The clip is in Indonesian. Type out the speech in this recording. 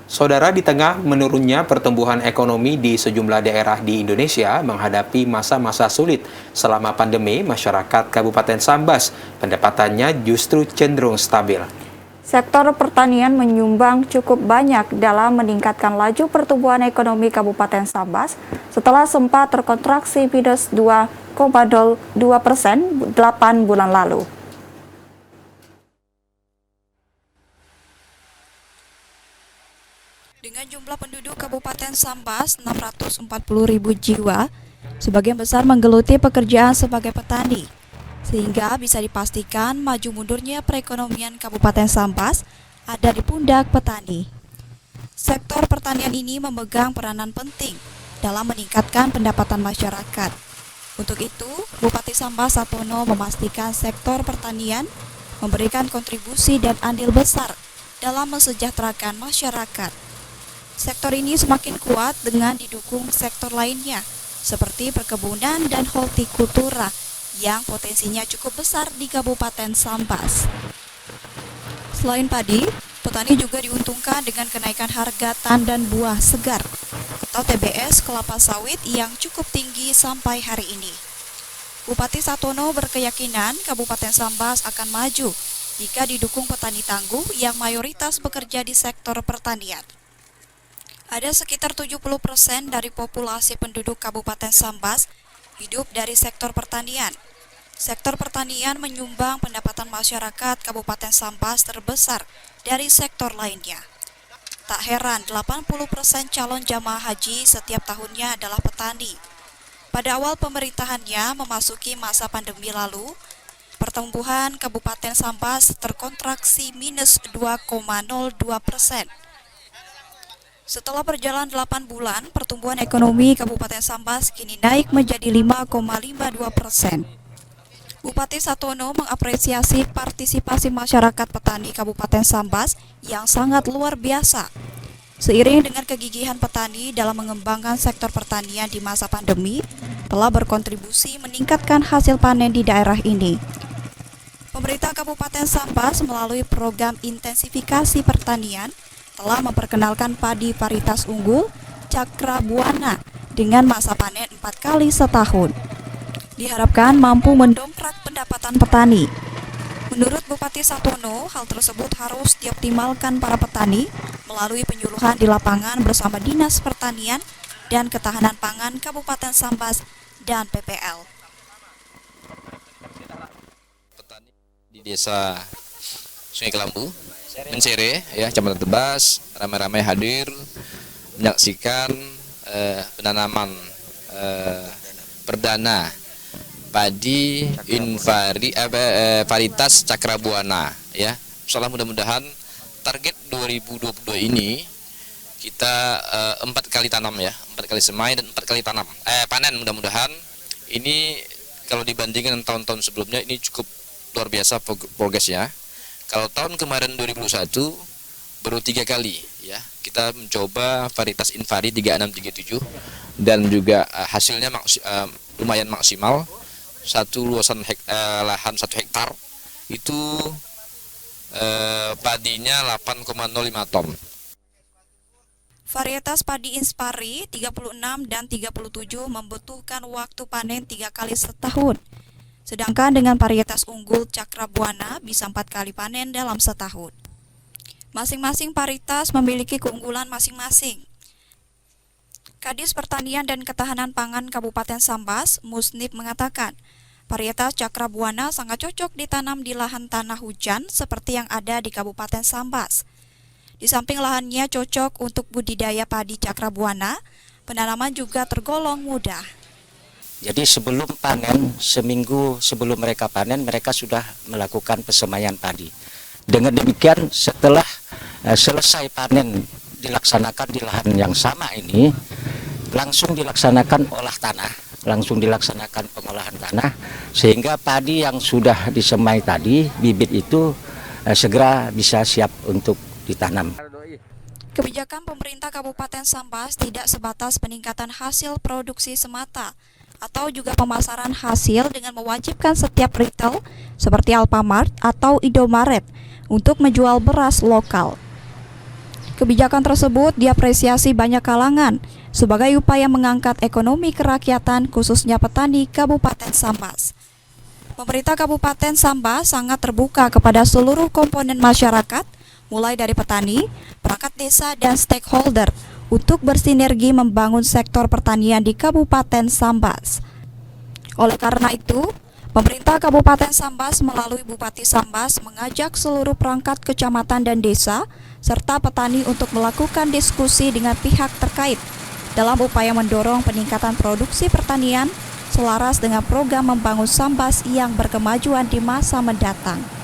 Saudara, di tengah menurunnya pertumbuhan ekonomi di sejumlah daerah di Indonesia menghadapi masa-masa sulit selama pandemi, masyarakat Kabupaten Sambas pendapatannya justru cenderung stabil. Sektor pertanian menyumbang cukup banyak dalam meningkatkan laju pertumbuhan ekonomi Kabupaten Sambas setelah sempat terkontraksi minus 2,02% 8 bulan lalu. Dengan jumlah penduduk Kabupaten Sambas 640.000 jiwa, sebagian besar menggeluti pekerjaan sebagai petani, sehingga bisa dipastikan maju mundurnya perekonomian Kabupaten Sambas ada di pundak petani. Sektor pertanian ini memegang peranan penting dalam meningkatkan pendapatan masyarakat. Untuk itu, Bupati Sambas Satono memastikan sektor pertanian memberikan kontribusi dan andil besar dalam mensejahterakan masyarakat. Sektor ini semakin kuat dengan didukung sektor lainnya, seperti perkebunan dan hortikultura yang potensinya cukup besar di Kabupaten Sambas. Selain padi, petani juga diuntungkan dengan kenaikan harga tandan buah segar atau TBS kelapa sawit yang cukup tinggi sampai hari ini. Bupati Satono berkeyakinan Kabupaten Sambas akan maju jika didukung petani tangguh yang mayoritas bekerja di sektor pertanian. Ada sekitar 70% dari populasi penduduk Kabupaten Sambas hidup dari sektor pertanian. Sektor pertanian menyumbang pendapatan masyarakat Kabupaten Sambas terbesar dari sektor lainnya. Tak heran 80% calon jamaah haji setiap tahunnya adalah petani. Pada awal pemerintahannya memasuki masa pandemi lalu, pertumbuhan Kabupaten Sambas terkontraksi minus 2,02%. Setelah berjalan 8 bulan, pertumbuhan ekonomi Kabupaten Sambas kini naik menjadi 5,52%. Bupati Satono mengapresiasi partisipasi masyarakat petani Kabupaten Sambas yang sangat luar biasa. Seiring dengan kegigihan petani dalam mengembangkan sektor pertanian di masa pandemi, telah berkontribusi meningkatkan hasil panen di daerah ini. Pemerintah Kabupaten Sambas melalui program intensifikasi pertanian telah memperkenalkan padi varietas unggul Cakrabuana dengan masa panen 4 kali setahun. Diharapkan mampu mendongkrak pendapatan petani. Menurut Bupati Satono, hal tersebut harus dioptimalkan para petani melalui penyuluhan di lapangan bersama Dinas Pertanian dan Ketahanan Pangan Kabupaten Sambas dan PPL. Petani di desa Sungai Kelambu, Mencere, ya, Kecamatan Tebas, ramai-ramai hadir menyaksikan penanaman perdana padi varietas Cakrabuana, ya. Insyaallah mudah-mudahan target 2022 ini kita 4 kali tanam, ya, 4 kali semai dan 4 kali panen. Mudah-mudahan ini kalau dibandingkan dengan tahun-tahun sebelumnya ini cukup luar biasa progresnya. Kalau tahun kemarin 2021 baru 3 kali, ya, kita mencoba varietas Invari 3637 dan juga hasilnya lumayan maksimal. Satu luasan lahan 1 hektar itu padinya 8,05 ton. Varietas padi Inspari 36 dan 37 membutuhkan waktu panen 3 kali setahun. Sedangkan dengan varietas unggul Cakrabuana bisa 4 kali panen dalam setahun. Masing-masing varietas memiliki keunggulan masing-masing. Kadis Pertanian dan Ketahanan Pangan Kabupaten Sambas, Musnib, mengatakan, varietas Cakrabuana sangat cocok ditanam di lahan tanah hujan seperti yang ada di Kabupaten Sambas. Di samping lahannya cocok untuk budidaya padi Cakrabuana, penanaman juga tergolong mudah. Jadi sebelum panen, seminggu sebelum mereka panen, mereka sudah melakukan pesemaian padi. Dengan demikian setelah selesai panen dilaksanakan di lahan yang sama ini, langsung dilaksanakan olah tanah, langsung dilaksanakan pengolahan tanah, sehingga padi yang sudah disemai tadi, bibit itu segera bisa siap untuk ditanam. Kebijakan pemerintah Kabupaten Sambas tidak sebatas peningkatan hasil produksi semata, atau juga pemasaran hasil dengan mewajibkan setiap retail seperti Alfamart atau Indomaret untuk menjual beras lokal. Kebijakan tersebut diapresiasi banyak kalangan sebagai upaya mengangkat ekonomi kerakyatan khususnya petani Kabupaten Sambas. Pemerintah Kabupaten Sambas sangat terbuka kepada seluruh komponen masyarakat, mulai dari petani, perangkat desa, dan stakeholder untuk bersinergi membangun sektor pertanian di Kabupaten Sambas. Oleh karena itu, pemerintah Kabupaten Sambas melalui Bupati Sambas mengajak seluruh perangkat kecamatan dan desa serta petani untuk melakukan diskusi dengan pihak terkait dalam upaya mendorong peningkatan produksi pertanian selaras dengan program membangun Sambas yang berkemajuan di masa mendatang.